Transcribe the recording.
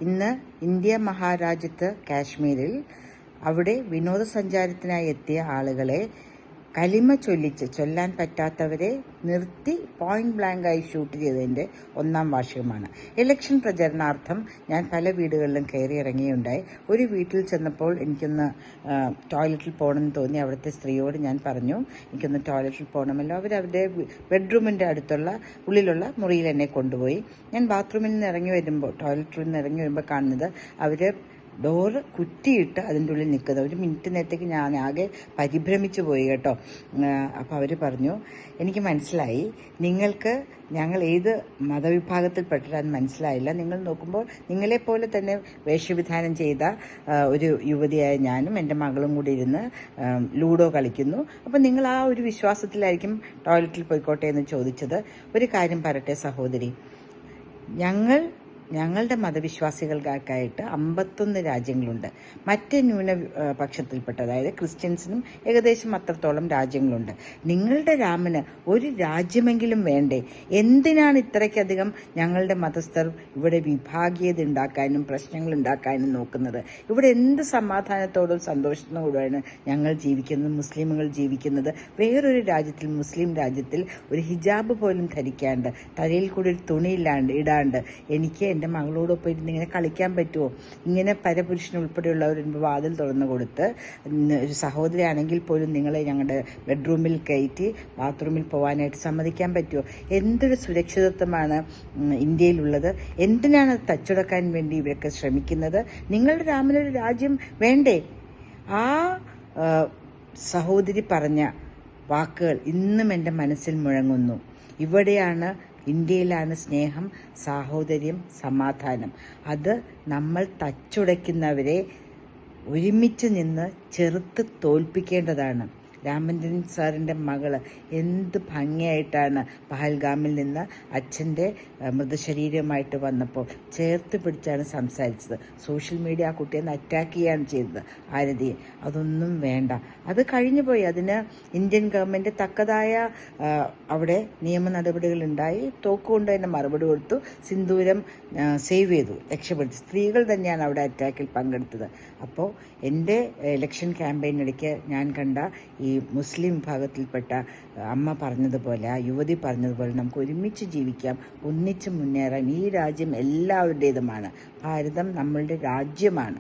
ഇന്ന് ഇന്ത്യ മഹാരാജ്യത്ത് കാശ്മീരിൽ അവിടെ വിനോദസഞ്ചാരത്തിനായി എത്തിയ ആളുകളെ കലിമ ചൊല്ലാൻ പറ്റാത്തവരെ നിർത്തി പോയിന്റ് ബ്ലാങ്കായി ഷൂട്ട് ചെയ്തതിൻ്റെ 1-ാം വാർഷികമാണ്. ഇലക്ഷൻ പ്രചരണാർത്ഥം ഞാൻ പല വീടുകളിലും കയറി ഇറങ്ങിയുണ്ടായി. ഒരു വീട്ടിൽ ചെന്നപ്പോൾ എനിക്കൊന്ന് ടോയ്ലറ്റിൽ പോകണമെന്ന് തോന്നി. അവിടുത്തെ സ്ത്രീയോട് ഞാൻ പറഞ്ഞു, എനിക്കൊന്ന് ടോയ്ലറ്റിൽ പോകണമല്ലോ. അവരുടെ ബെഡ്റൂമിൻ്റെ അടുത്തുള്ള ഉള്ളിലുള്ള മുറിയിൽ എന്നെ കൊണ്ടുപോയി. ഞാൻ ബാത്റൂമിൽ നിന്ന് ടോയ്ലറ്റിൽ നിന്ന് ഇറങ്ങി വരുമ്പോൾ കാണുന്നത് അവർ ഡോറ് കുറ്റിയിട്ട് അതിൻ്റെ ഉള്ളിൽ നിൽക്കുന്നത്. ഒരു മിനിറ്റ് നേരത്തേക്ക് ഞാൻ ആകെ പരിഭ്രമിച്ചു പോയി കേട്ടോ. അപ്പോൾ അവർ പറഞ്ഞു, എനിക്ക് മനസ്സിലായി നിങ്ങൾക്ക് ഞങ്ങൾ ഏത് മതവിഭാഗത്തിൽപ്പെട്ടിട്ടാന്ന് മനസ്സിലായില്ല. നിങ്ങൾ നോക്കുമ്പോൾ നിങ്ങളെപ്പോലെ തന്നെ വേഷവിധാനം ചെയ്ത ഒരു യുവതിയായ ഞാനും എൻ്റെ മകളും കൂടി ഇരുന്ന് ലൂഡോ കളിക്കുന്നു. അപ്പോൾ നിങ്ങൾ ആ ഒരു വിശ്വാസത്തിലായിരിക്കും ടോയ്ലറ്റിൽ പോയിക്കോട്ടെ എന്ന് ചോദിച്ചത്. ഒരു കാര്യം പറയട്ടെ സഹോദരി, ഞങ്ങളുടെ മതവിശ്വാസികൾക്കായിട്ട് 51 രാജ്യങ്ങളുണ്ട്. മറ്റ് ന്യൂനപക്ഷത്തിൽപ്പെട്ട, അതായത് ക്രിസ്ത്യൻസിനും ഏകദേശം അത്രത്തോളം രാജ്യങ്ങളുണ്ട്. നിങ്ങളുടെ രാമന് ഒരു രാജ്യമെങ്കിലും വേണ്ടേ? എന്തിനാണ് ഇത്രയ്ക്കധികം ഞങ്ങളുടെ മതസ്ഥർ ഇവിടെ വിഭാഗീയത ഉണ്ടാക്കാനും പ്രശ്നങ്ങൾ ഉണ്ടാക്കാനും നോക്കുന്നത്? ഇവിടെ എന്ത് സമാധാനത്തോടും സന്തോഷത്തോടുമാണ് ഞങ്ങൾ ജീവിക്കുന്നത്, മുസ്ലിമുകൾ ജീവിക്കുന്നത്. വേറൊരു രാജ്യത്തിൽ, മുസ്ലിം രാജ്യത്തിൽ, ഒരു ഹിജാബ് പോലും ധരിക്കാണ്ട്, തലയിൽ കൂടി ഒരു തുണി ഇടാണ്ട് എനിക്ക് എൻ്റെ മകളോടൊപ്പം ഇരുന്ന് ഇങ്ങനെ കളിക്കാൻ പറ്റുമോ? ഇങ്ങനെ പരപുരുഷനുൾപ്പെടെയുള്ളവർ വാതിൽ തുറന്നു കൊടുത്ത്, ഒരു സഹോദരിയാണെങ്കിൽ പോലും നിങ്ങളെ ഞങ്ങളുടെ ബെഡ്റൂമിൽ കയറ്റി ബാത്റൂമിൽ പോകാനായിട്ട് സമ്മതിക്കാൻ പറ്റുമോ? എന്തൊരു സുരക്ഷിതത്വമാണ് ഇന്ത്യയിലുള്ളത്? എന്തിനാണ് തച്ചുടക്കാൻ വേണ്ടി ഇവരൊക്കെ ശ്രമിക്കുന്നത്? നിങ്ങളുടെ രാമനൊരു രാജ്യം വേണ്ടേ? ആ സഹോദരി പറഞ്ഞ വാക്കുകൾ ഇന്നും എൻ്റെ മനസ്സിൽ മുഴങ്ങുന്നു. ഇവിടെയാണ്, ഇന്ത്യയിലാണ് സ്നേഹം, സാഹോദര്യം, സമാധാനം. അത് നമ്മൾ തച്ചുടയ്ക്കുന്നവരെ ഒരുമിച്ച് നിന്ന് ചെറുത്ത് തോൽപ്പിക്കേണ്ടതാണ്. രാമചന്ദ്രൻ സാറിൻ്റെ മകള് എന്ത് ഭംഗിയായിട്ടാണ് പഹൽഗാമിൽ നിന്ന് അച്ഛൻ്റെ മൃതശരീരമായിട്ട് വന്നപ്പോൾ ചേർത്ത് പിടിച്ചാണ് സംസാരിച്ചത്. സോഷ്യൽ മീഡിയ ആ കുട്ടിയെ അറ്റാക്ക് ചെയ്യുകയാണ് ചെയ്തത്, ആരതിയെ. അതൊന്നും വേണ്ട, അത് കഴിഞ്ഞു പോയി. അതിന് ഇന്ത്യൻ ഗവൺമെൻറ് തക്കതായ അവിടെ നിയമ നടപടികളുണ്ടായി. തോക്കുകൊണ്ട് തന്നെ മറുപടി കൊടുത്തു. സിന്ദൂരം സേവ് ചെയ്തു, രക്ഷപ്പെടുത്തി. സ്ത്രീകൾ തന്നെയാണ് അവിടെ അറ്റാക്കിൽ പങ്കെടുത്തത്. അപ്പോൾ എൻ്റെ ഇലക്ഷൻ ക്യാമ്പയിനിടയ്ക്ക് ഞാൻ കണ്ട ഈ മുസ്ലിം വിഭാഗത്തിൽപ്പെട്ട അമ്മ പറഞ്ഞതുപോലെ, ആ യുവതി പറഞ്ഞതുപോലെ, നമുക്ക് ഒരുമിച്ച് ജീവിക്കാം, ഒന്നിച്ച് മുന്നേറാൻ. ഈ രാജ്യം എല്ലാവരുടേതുമാണ്. ഭാരതം നമ്മളുടെ രാജ്യമാണ്.